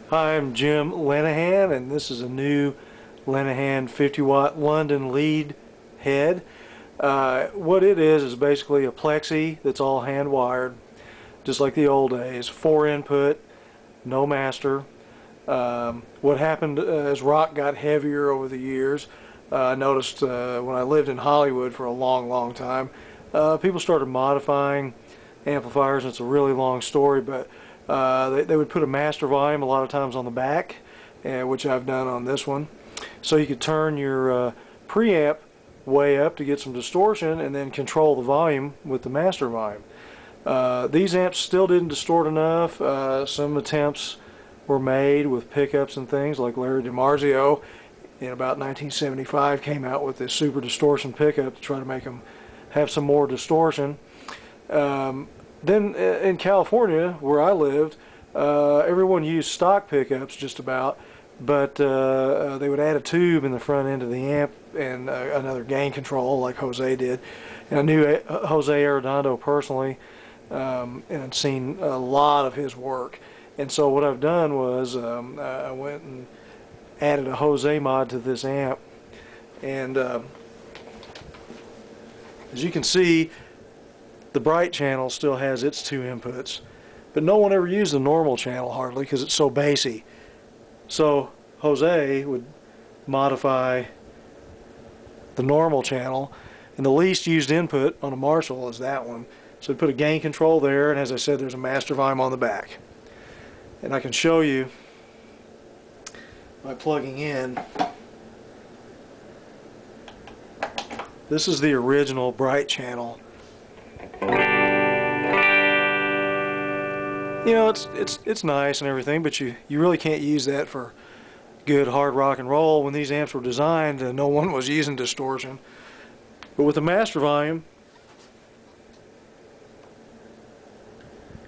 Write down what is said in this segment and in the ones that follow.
Hi, I'm Jim Lenahan, and this is a new Lenahan 50-watt London Lead head. What it is basically a plexi that's all hand wired, just like the old days. 4 input, no master. What happened as rock got heavier over the years, I noticed when I lived in Hollywood for a long time, people started modifying amplifiers, and it's a really long story, but they would put a master volume a lot of times on the back, which I've done on this one. So you could turn your preamp way up to get some distortion and then control the volume with the master volume. These amps still didn't distort enough. Some attempts were made with pickups and things, like Larry DiMarzio in about 1975 came out with this super distortion pickup to try to make them have some more distortion. Then in California, where I lived, everyone used stock pickups just about, but they would add a tube in the front end of the amp and another gain control like Jose did. And I knew Jose Arredondo personally, and I'd seen a lot of his work. And so what I've done was I went and added a Jose mod to this amp, and as you can see, the bright channel still has its 2 inputs, but no one ever used the normal channel hardly because it's so bassy. So Jose would modify the normal channel, and the least used input on a Marshall is that one. So we put a gain control there, and as I said, there's a master volume on the back. And I can show you by plugging in. This is the original bright channel. You know, it's nice and everything, but you really can't use that for good hard rock and roll. When these amps were designed, no one was using distortion. But with the master volume,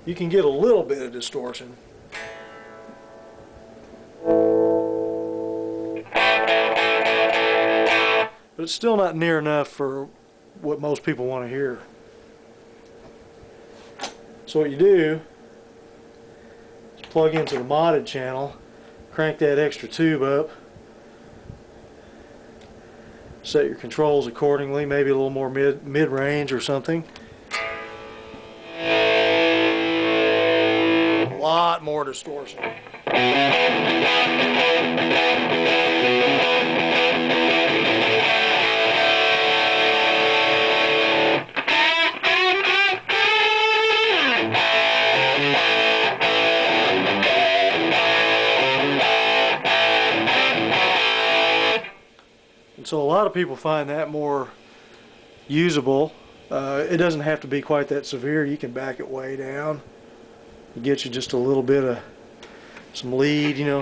you can get a little bit of distortion. But it's still not near enough for what most people want to hear. So what you do is plug into the modded channel, crank that extra tube up, set your controls accordingly, maybe a little more mid-range or something. A lot more distortion. So a lot of people find that more usable. It doesn't have to be quite that severe. You can back it way down. It gets you just a little bit of some lead, you know.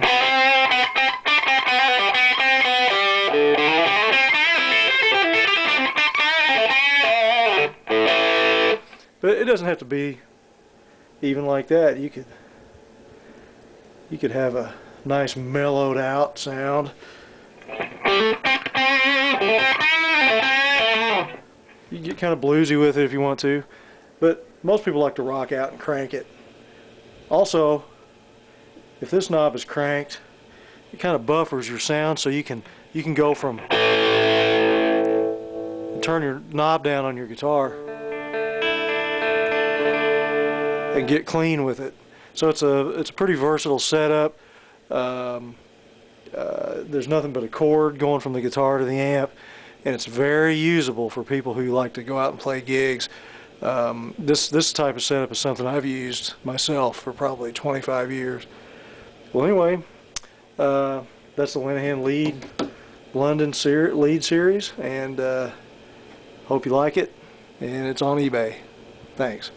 But it doesn't have to be even like that. You could have a nice mellowed out sound. You get kind of bluesy with it if you want to, but most people like to rock out and crank it. Also, if this knob is cranked, it kind of buffers your sound, so you can go from and turn your knob down on your guitar and get clean with it. So it's a pretty versatile setup. There's nothing but a cord going from the guitar to the amp, and it's very usable for people who like to go out and play gigs. This type of setup is something I've used myself for probably 25 years. Well, anyway, that's the Lenahan Lead London Lead series, and hope you like it, and it's on eBay. Thanks.